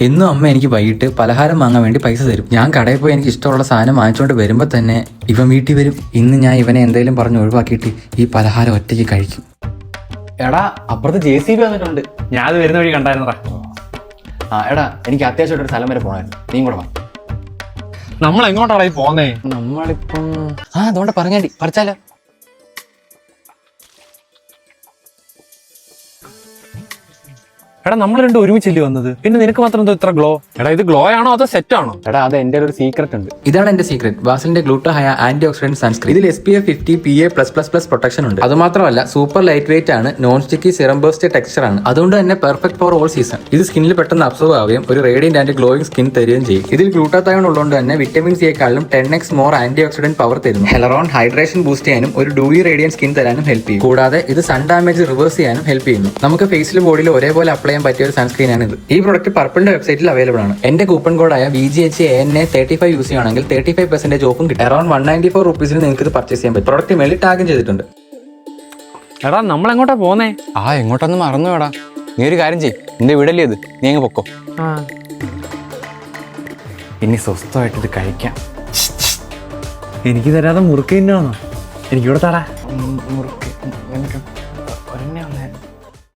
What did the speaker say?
എന്നും അമ്മ എനിക്ക് വൈകിട്ട് പലഹാരം വാങ്ങാൻ വേണ്ടി പൈസ തരും. ഞാൻ കടയിൽ പോയി എനിക്ക് ഇഷ്ടമുള്ള സാധനം വാങ്ങിച്ചുകൊണ്ട് വരുമ്പോൾ തന്നെ ഇവൻ വീട്ടിൽ വരും. ഇന്ന് ഞാൻ ഇവനെ എന്തെങ്കിലും പറഞ്ഞ് ഒഴിവാക്കിയിട്ട് ഈ പലഹാരം ഒറ്റയ്ക്ക് കഴിക്കും. എടാ, അപ്പുറത്ത് JCB വന്നിട്ടുണ്ട്. ഞാൻ അത് വരുന്ന വഴി കണ്ടായിരുന്നടാ. എടാ, എനിക്ക് അത്യാവശ്യമായിട്ടൊരു സ്ഥലം വരെ പോകണമായിരുന്നു. നീ കൂടെ വാ. നമ്മൾ എങ്ങോട്ടാടാ ഈ പോന്നേ? നമ്മളിപ്പം അതുകൊണ്ട് പറഞ്ഞാണ്ടി പറിച്ചാലോ? എടാ, നമ്മൾ രണ്ടും ഒരുമിച്ചല്ലേ വന്നത്, പിന്നെ നിനക്ക് മാത്രം എന്തോ ഇത്ര ഗ്ലോ? എടാ, ഇത് ഗ്ലോ ആണോ അതോ സെറ്റ് ആണോ? എടാ, അത് എന്റെ ഒരു സീക്രട്ട് ഉണ്ട്. ഇതാണ് എന്റെ സീക്രട്ട്. വാസലിന്റെ ഗ്ലൂട്ടാഹയ ആന്റി ഓക്സിഡന്റ് സൺസ്ക്രീൻ. ഇതിൽ SPF 50 PA+++ പ്രൊട്ടക്ഷൻ ഉണ്ട്. അത് മാത്രമല്ല സൂപ്പർ ലൈറ്റ് വെയിറ്റ് ആണ്, non sticky serum based texture ആണ്. അതുകൊണ്ട് തന്നെ പെർഫെക്റ്റ് ഫോർ ഓൾ സീസൺ. ഇത് സ്കിന്നിൽ പെട്ടെന്ന് അബ്സോർവ് ആവുകയും ഒരു റേഡിയന്റ് ആൻഡ് ഗ്ലോയിങ് സ്കിൻ തരുകയും ചെയ്യും. ഇതിൽ ഗ്ലൂട്ടാത്തയോൺ ഉള്ളതുകൊണ്ട് തന്നെ വിറ്റമിൻ സിയെക്കാളും 10x more antioxidant power തരുന്നു. ഹെലറോൺ ഹൈഡ്രേഷൻ ബൂസ്റ്റ് ചെയ്യാനും ഒരു ഡൂയി റേഡിയൻ സ്കിൻ തരാനും ഹെൽപ്പ് ചെയ്യും. കൂടാതെ ഇത് സൺ ഡാമേജ് റിവേഴ്സ് ചെയ്യാനും ഹെൽപ്പ് ചെയ്യുന്നു. നമുക്ക് ഫേസിലും ബോഡിയിലും ഒരേപോലെ അപ്ലൈ ചെയ്യാൻ പറ്റിയ ഒരു സൺസ്ക്രീൻ ആണ് ഇത്. ഈ പ്രോഡക്റ്റ് പർപ്പിളിന്റെ വെബ്സൈറ്റിൽ അവൈലബിൾ ആണ്. എന്റെ കൂപ്പൺ കോഡായ VGHANA35 യൂസ് ചെയ്യുകയാണെങ്കിൽ 35% ഓഫും കിട്ടും. അറൌണ്ട് 194 റുപ്പീസിന് നിങ്ങൾക്ക് ഇത് പർച്ചേസ് ചെയ്യാൻ പറ്റും. പ്രോഡക്റ്റ് മേളിൽ ടാഗും ചെയ്തിട്ടുണ്ട്. എടാ, നമ്മൾ എങ്ങോട്ടാ പോന്നേ? എങ്ങോട്ടൊന്നും മറന്നു വേടാ. നീ ഒരു കാര്യം ചെയ്യ്, നിന്റെ വീടല്ലേ ഇത്, നീ അങ്ങ് പൊക്കോ. ഇനി സ്വസ്ഥമായിട്ട് ഇത് കഴിക്കാം. എനിക്ക് തരാതെ മുറുക്ക് തിന്നാണോ? എനിക്കിവിടെ തടാ മുറുക്ക്